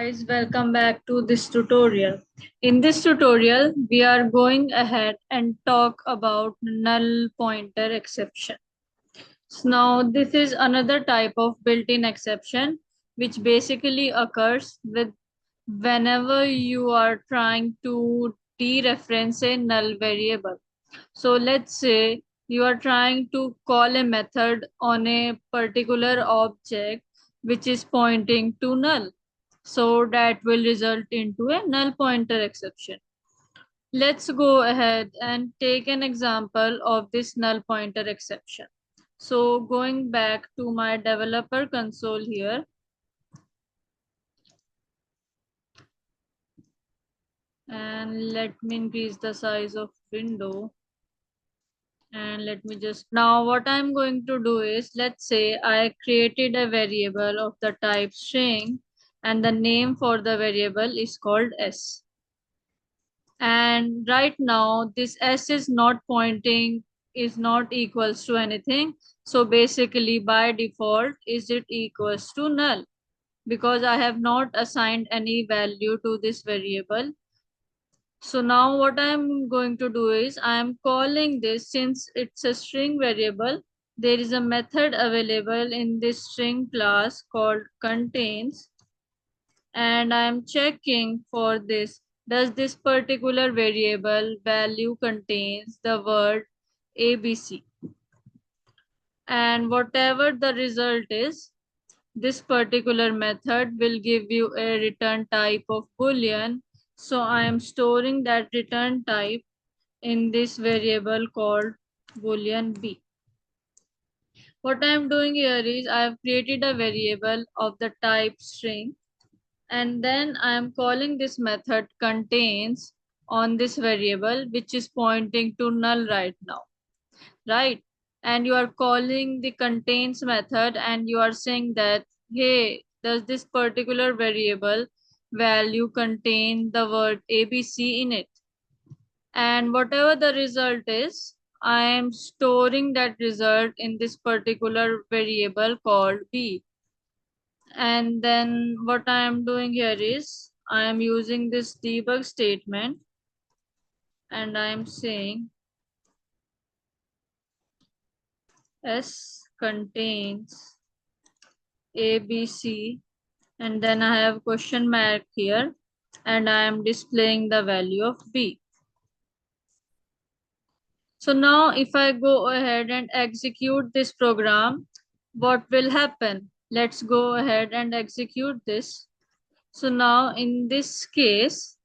guys, welcome back to this tutorial. In this tutorial, we are going ahead and talk about null pointer exception. So now this is another type of built-in exception which basically occurs with whenever you are trying to dereference a null variable. So let's say you are trying to call a method on a particular object which is pointing to null. So that will result into a null pointer exception. Let's go ahead and take an example of this null pointer exception. So going back to my developer console here, and let me increase the size of window. And let me just, now what I'm going to do is, let's say I created a variable of the type string and the name for the variable is called s. And right now this s is not pointing, is not equals to anything. So basically by default is it equals to null because I have not assigned any value to this variable. So now what I'm going to do is I'm calling this, since it's a string variable, there is a method available in this string class called contains, and I'm checking for this. Does this particular variable value contains the word ABC? And whatever the result is, this particular method will give you a return type of boolean. So I am storing that return type in this variable called boolean b. What I am doing here is I have created a variable of the type string, and then I am calling this method contains on this variable which is pointing to null right now, right? And you are calling the contains method and you are saying that, hey, does this particular variable value contain the word ABC in it? And whatever the result is, I am storing that result in this particular variable called b. And then what I am doing here is I am using this debug statement and I am saying s contains ABC, and then I have question mark here and I am displaying the value of b. So now if I go ahead and execute this program, what will happen? Let's go ahead and execute this. So now in this case,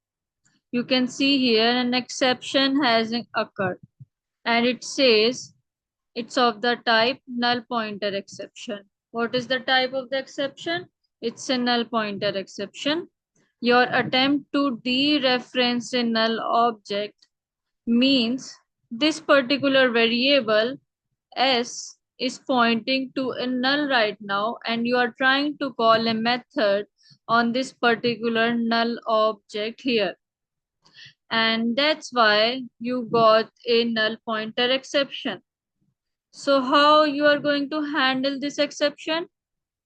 you can see here an exception has occurred and it says it's of the type null pointer exception. What is the type of the exception? It's a null pointer exception. Your attempt to dereference a null object means this particular variable s is pointing to a null right now and you are trying to call a method on this particular null object here, and that's why you got a null pointer exception. So how you are going to handle this exception?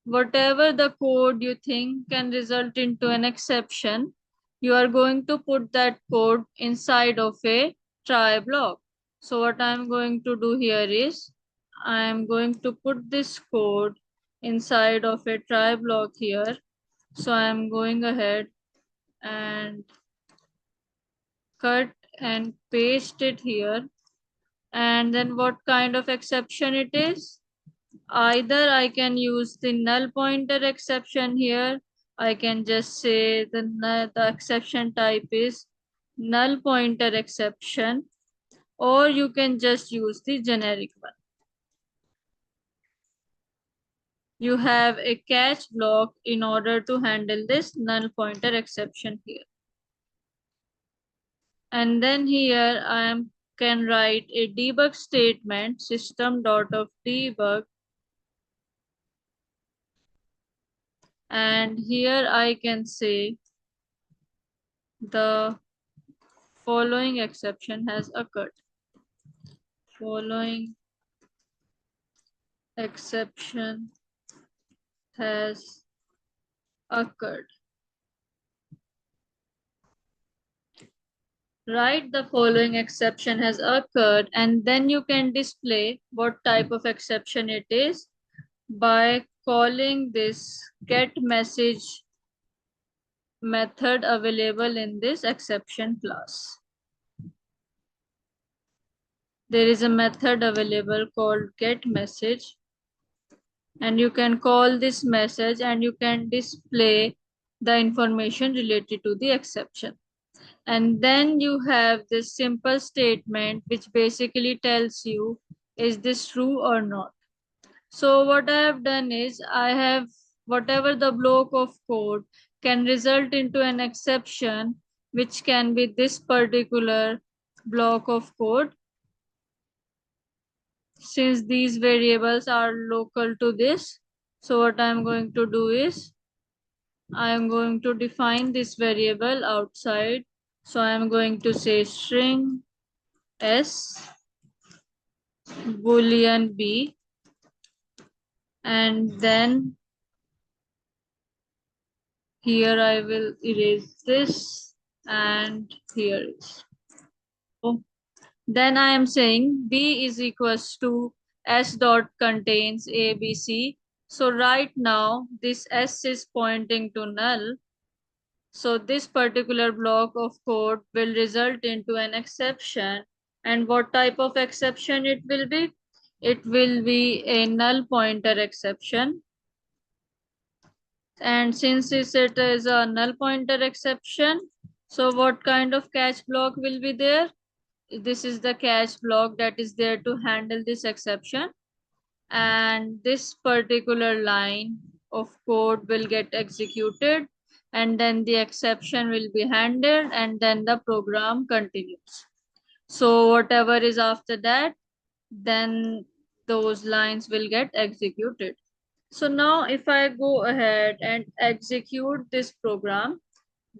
Whatever the code you think can result into an exception, you are going to put that code inside of a try block. So what I'm going to do here is I'm going to put this code inside of a try block here. So I'm going ahead and cut and paste it here. And then what kind of exception it is? Either I can use the null pointer exception here. I can just say the exception type is null pointer exception, or you can just use the generic one. You have a catch block in order to handle this null pointer exception here. And then here can write a debug statement system.of_debug, and here I can say the following exception has occurred. Following exception has occurred. Write the following exception has occurred, and then you can display what type of exception it is by calling this get message method available in this exception class. There is a method available called get message, and you can call this message and you can display the information related to the exception. And then you have this simple statement which basically tells you is this true or not. So what I have done is I have whatever the block of code can result into an exception which can be this particular block of code, since these variables are local to this. So what I'm going to do is I am going to define this variable outside. So I'm going to say string s boolean b, and then here I will erase this, and here is. So then I am saying b is equals to s dot contains a b c. So right now this s is pointing to null. So this particular block of code will result into an exception. And what type of exception it will be? It will be a null pointer exception. And since it is a null pointer exception, so what kind of catch block will be there? This is the catch block that is there to handle this exception. And this particular line of code will get executed, and then the exception will be handled, and then the program continues. So whatever is after that, then those lines will get executed. So now if I go ahead and execute this program,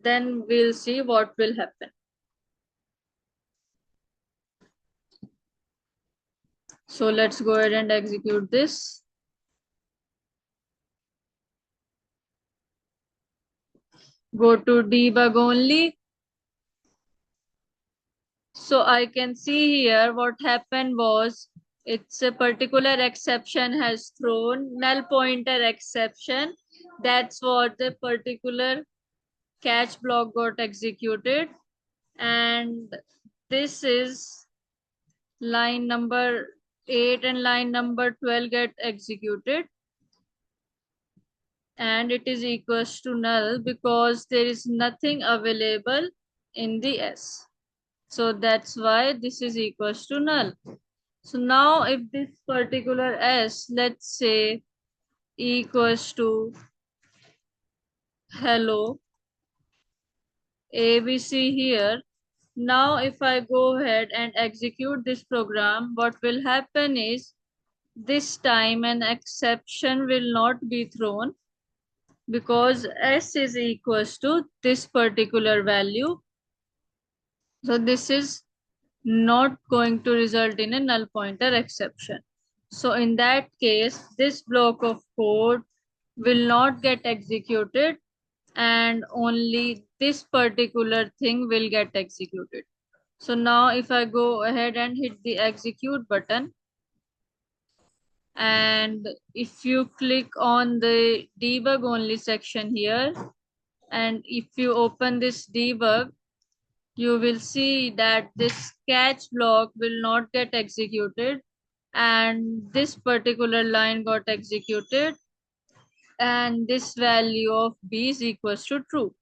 then we'll see what will happen. So let's go ahead and execute this. Go to debug only. So I can see here what happened was it's a particular exception has thrown null pointer exception. That's what the particular catch block got executed. And this is line number 8 and line number 12 get executed. And it is equals to null because there is nothing available in the S. So that's why this is equals to null. So now if this particular S, let's say equals to hello ABC here. Now if I go ahead and execute this program, what will happen is this time an exception will not be thrown because S is equals to this particular value. So this is not going to result in a null pointer exception. So in that case, this block of code will not get executed and only this particular thing will get executed. So now if I go ahead and hit the execute button, and if you click on the debug only section here, and if you open this debug, you will see that this catch block will not get executed and this particular line got executed, and this value of b is equals to true.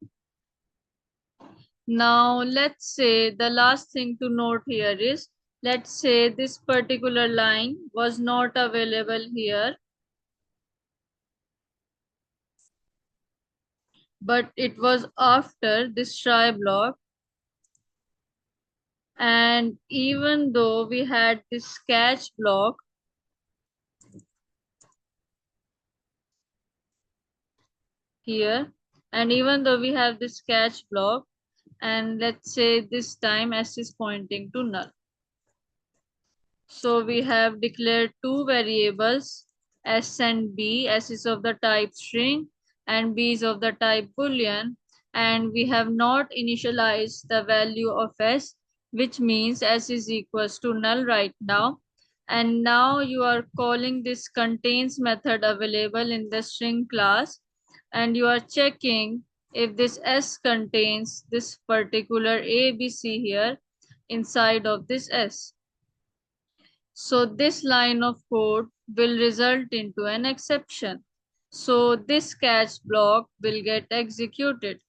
Now let's say the last thing to note here is, let's say this particular line was not available here, but it was after this try block. And even though we had this catch block here, and even though we have this catch block, and let's say this time s is pointing to null. So we have declared two variables, s and b. S is of the type string and b is of the type boolean. and we have not initialized the value of s, which means s is equals to null right now. And now you are calling this contains method available in the string class, and you are checking if this s contains this particular ABC here inside of this s. So this line of code will result into an exception. So this catch block will get executed.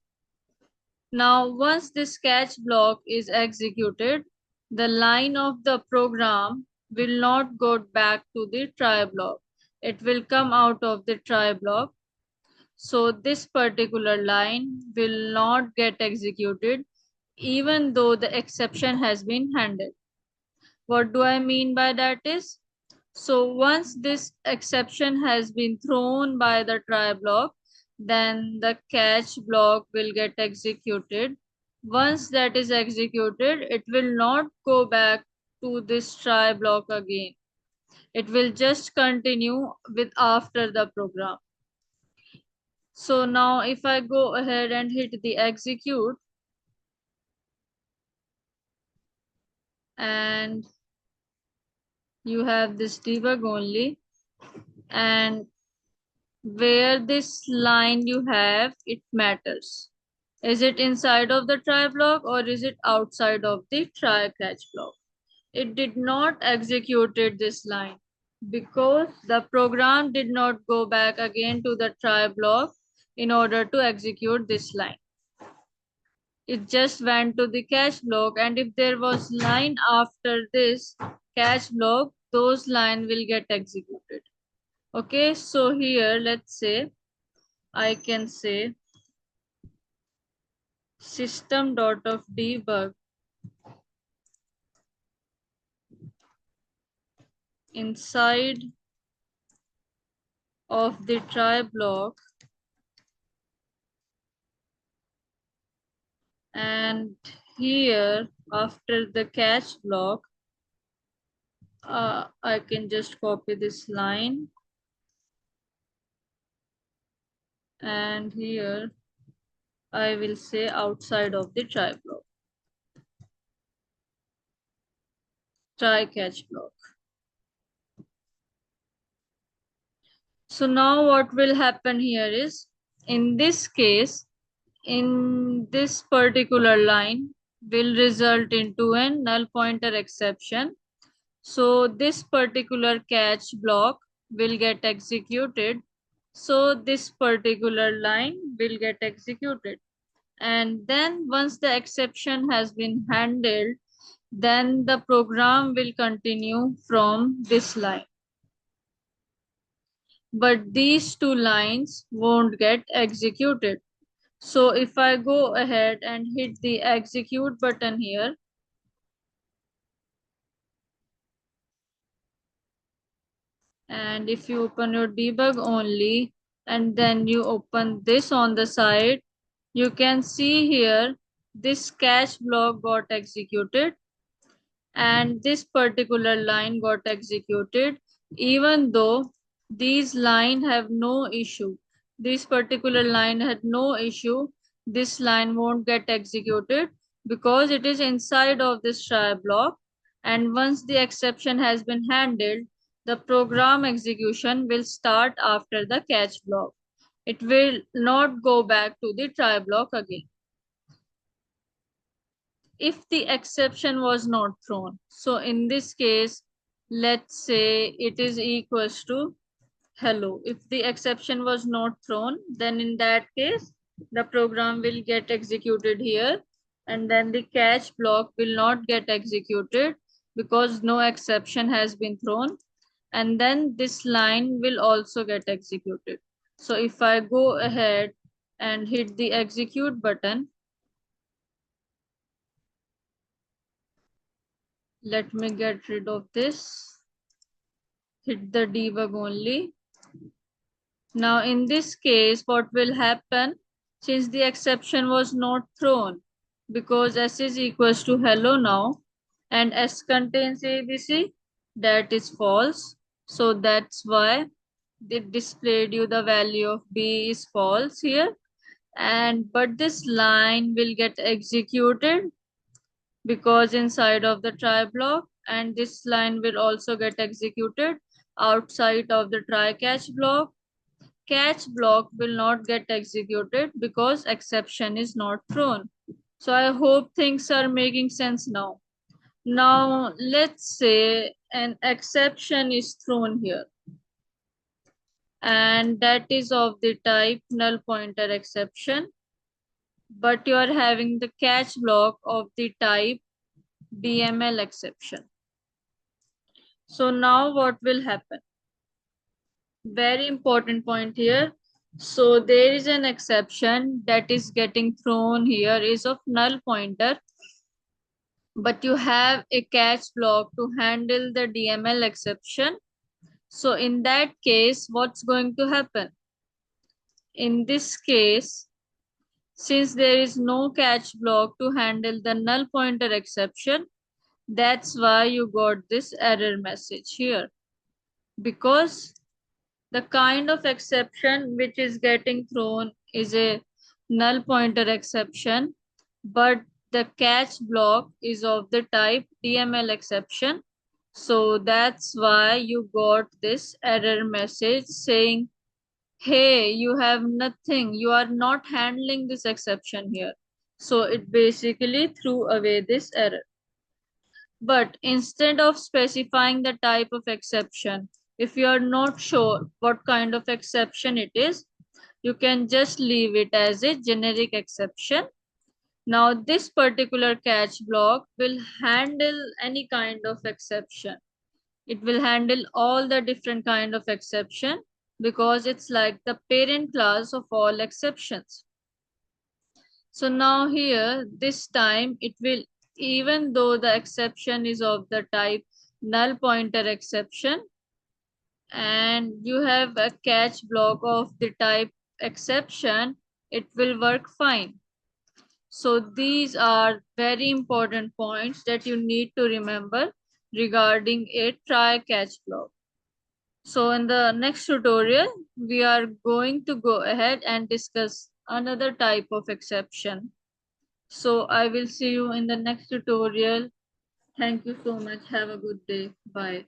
Now, once this catch block is executed, the line of the program will not go back to the try block. It will come out of the try block. So this particular line will not get executed even though the exception has been handled. What do I mean by that is, so once this exception has been thrown by the try block, then the catch block will get executed. Once that is executed, it will not go back to this try block again. It will just continue with after the program. So now if I go ahead and hit the execute, and you have this debug only, and where this line you have, it matters. Is it inside of the try block or is it outside of the try catch block? It did not executed this line because the program did not go back again to the try block in order to execute this line. It just went to the catch block, and if there was line after this catch block, those line will get executed. Okay, so here let's say I can say system.of_debug inside of the try block, and here after the catch block, I can just copy this line, and here I will say outside of the try block, try catch block. So now what will happen here is, in this case, in this particular line will result into a null pointer exception. So this particular catch block will get executed. So this particular line will get executed. And then once the exception has been handled, then the program will continue from this line. But these two lines won't get executed. So if I go ahead and hit the execute button here, and if you open your debug only, and then you open this on the side, you can see here this catch block got executed and this particular line got executed, even though these line have no issue. This particular line had no issue. This line won't get executed because it is inside of this try block. And once the exception has been handled, the program execution will start after the catch block. It will not go back to the try block again if the exception was not thrown. So in this case, let's say it is equals to hello. If the exception was not thrown, then in that case, the program will get executed here, and then the catch block will not get executed because no exception has been thrown. And then this line will also get executed. So if I go ahead and hit the execute button, let me get rid of this. Hit the debug only. Now in this case, what will happen, since the exception was not thrown, because s is equals to hello now, and s contains ABC, that is false. So that's why it displayed you the value of B is false here. but this line will get executed because inside of the try block, and this line will also get executed outside of the try catch block. Catch block will not get executed because exception is not thrown. So I hope things are making sense now. Now let's say an exception is thrown here, and that is of the type null pointer exception, but you are having the catch block of the type DML exception. So now what will happen? Very important point here. So there is an exception that is getting thrown here is of null pointer, but you have a catch block to handle the DML exception. So in that case, what's going to happen? In this case, since there is no catch block to handle the null pointer exception, that's why you got this error message here. Because the kind of exception which is getting thrown is a null pointer exception, but the catch block is of the type DML exception. So that's why you got this error message saying, hey, you have nothing, you are not handling this exception here. So it basically threw away this error. But instead of specifying the type of exception, if you are not sure what kind of exception it is, you can just leave it as a generic exception. Now this particular catch block will handle any kind of exception. It will handle all the different kind of exception because it's like the parent class of all exceptions. So now here, this time it will, even though the exception is of the type null pointer exception, and you have a catch block of the type exception, it will work fine. So these are very important points that you need to remember regarding a try catch block. So in the next tutorial, we are going to go ahead and discuss another type of exception. So I will see you in the next tutorial. Thank you so much. Have a good day. Bye.